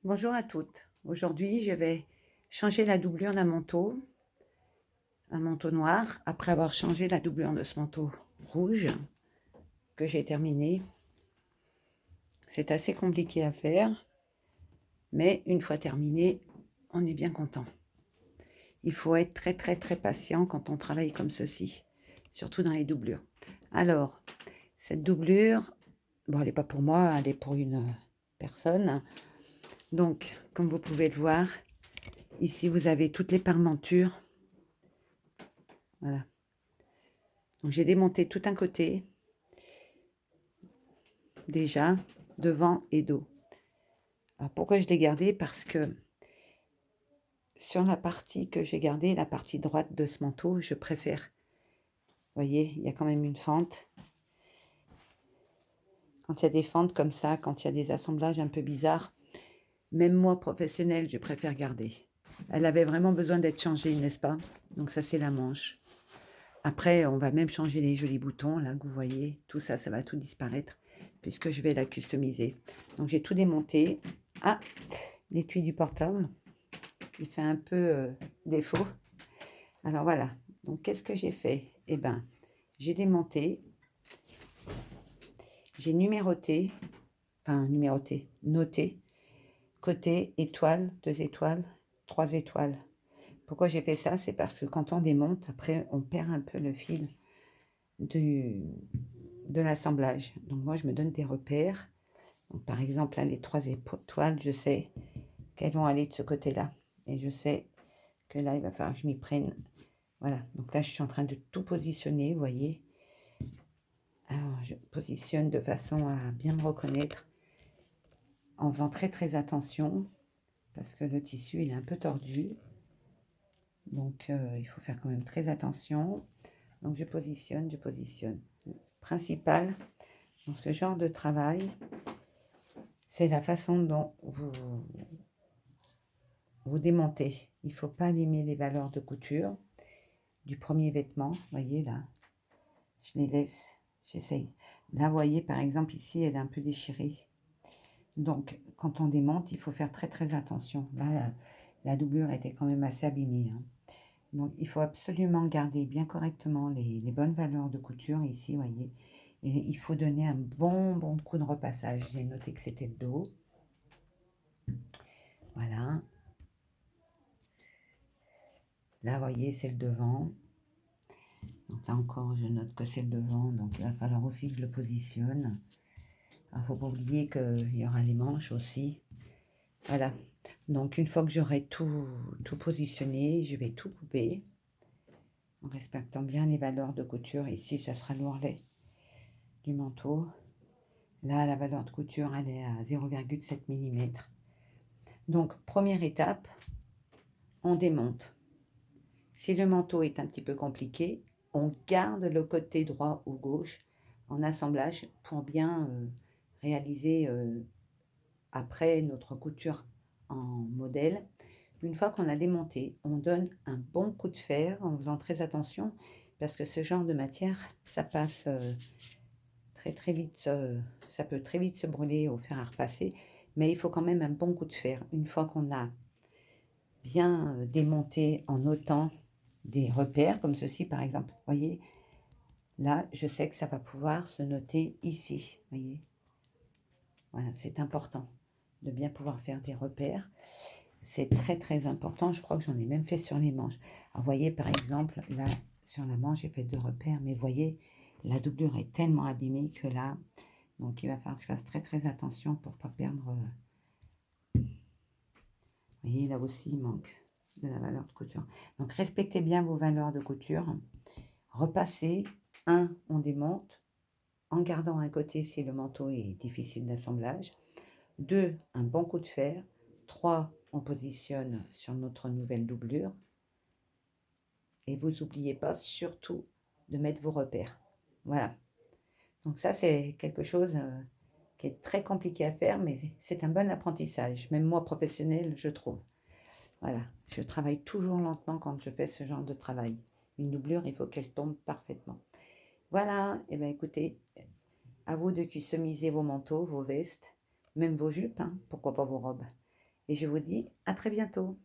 Bonjour à toutes. Aujourd'hui, je vais changer la doublure d'un manteau, un manteau noir, après avoir changé la doublure de ce manteau rouge que j'ai terminé. C'est assez compliqué à faire, mais une fois terminé, on est bien content. Il faut être très très très patient quand on travaille comme ceci, surtout dans les doublures. Alors, cette doublure, bon, elle n'est pas pour moi, elle est pour une personne. Donc, comme vous pouvez le voir, ici vous avez toutes les parmentures. Voilà. Donc j'ai démonté tout un côté, déjà, devant et dos. Alors pourquoi je l'ai gardé? Parce que sur la partie que j'ai gardée, la partie droite de ce manteau, je préfère. Vous voyez, il y a quand même une fente. Quand il y a des fentes comme ça, quand il y a des assemblages un peu bizarres, même moi, professionnelle, je préfère garder. Elle avait vraiment besoin d'être changée, n'est-ce pas? Donc ça, c'est la manche. Après, on va même changer les jolis boutons, là, que vous voyez. Tout ça, ça va tout disparaître, puisque je vais la customiser. Donc j'ai tout démonté. Ah, l'étui du portable, il fait un peu défaut. Alors voilà, donc qu'est-ce que j'ai fait? Eh ben, j'ai démonté, j'ai numéroté, noté, côté étoile, 2 étoiles, 3 étoiles. Pourquoi j'ai fait ça? C'est parce que quand on démonte, après, on perd un peu le fil du, de l'assemblage. Donc moi, je me donne des repères. Donc, par exemple, là, les 3 étoiles, je sais qu'elles vont aller de ce côté-là. Et je sais que là, il va falloir que je m'y prenne. Voilà, donc là, je suis en train de tout positionner, vous voyez. Alors, je positionne de façon à bien me reconnaître en faisant très très attention parce que le tissu, il est un peu tordu. Donc, il faut faire quand même très attention. Donc, je positionne, je positionne. Le principal dans ce genre de travail, c'est la façon dont vous démontez. Il ne faut pas abîmer les valeurs de couture du premier vêtement. Vous voyez là, je les laisse, j'essaye. Là, vous voyez, par exemple, ici, elle est un peu déchirée. Donc, quand on démonte, il faut faire très très attention. Là, la doublure était quand même assez abîmée, hein. Donc, il faut absolument garder bien correctement les bonnes valeurs de couture ici, vous voyez. Et il faut donner un bon coup de repassage. J'ai noté que c'était le dos. Voilà. Là, vous voyez, c'est le devant. Donc là encore, je note que c'est le devant. Donc, il va falloir aussi que je le positionne. Il ne faut pas oublier qu'il y aura les manches aussi. Voilà. Donc, une fois que j'aurai tout positionné, je vais tout couper en respectant bien les valeurs de couture. Ici, ça sera l'ourlet du manteau. Là, la valeur de couture, elle est à 0,7 mm. Donc, première étape, on démonte. Si le manteau est un petit peu compliqué, on garde le côté droit ou gauche en assemblage pour bien réaliser après notre couture en modèle. Une fois qu'on a démonté, on donne un bon coup de fer en faisant très attention parce que ce genre de matière, ça passe très très vite, ça peut très vite se brûler au fer à repasser, mais il faut quand même un bon coup de fer. Une fois qu'on a bien démonté en notant des repères comme ceci par exemple, voyez, là je sais que ça va pouvoir se noter ici, voyez. Voilà, c'est important de bien pouvoir faire des repères. C'est très très important. Je crois que j'en ai même fait sur les manches. Alors, vous voyez, par exemple, là, sur la manche, j'ai fait 2 repères. Mais vous voyez, la doublure est tellement abîmée que là, donc il va falloir que je fasse très très attention pour ne pas perdre. Vous voyez, là aussi, il manque de la valeur de couture. Donc, respectez bien vos valeurs de couture. Repassez. 1, on démonte en gardant un côté si le manteau est difficile d'assemblage. 2, un bon coup de fer. 3, on positionne sur notre nouvelle doublure. Et vous n'oubliez pas surtout de mettre vos repères. Voilà. Donc ça, c'est quelque chose qui est très compliqué à faire, mais c'est un bon apprentissage. Même moi, professionnel, je trouve. Voilà. Je travaille toujours lentement quand je fais ce genre de travail. Une doublure, il faut qu'elle tombe parfaitement. Voilà. Et bien écoutez, à vous de customiser vos manteaux, vos vestes, même vos jupes, hein, pourquoi pas vos robes. Et je vous dis à très bientôt.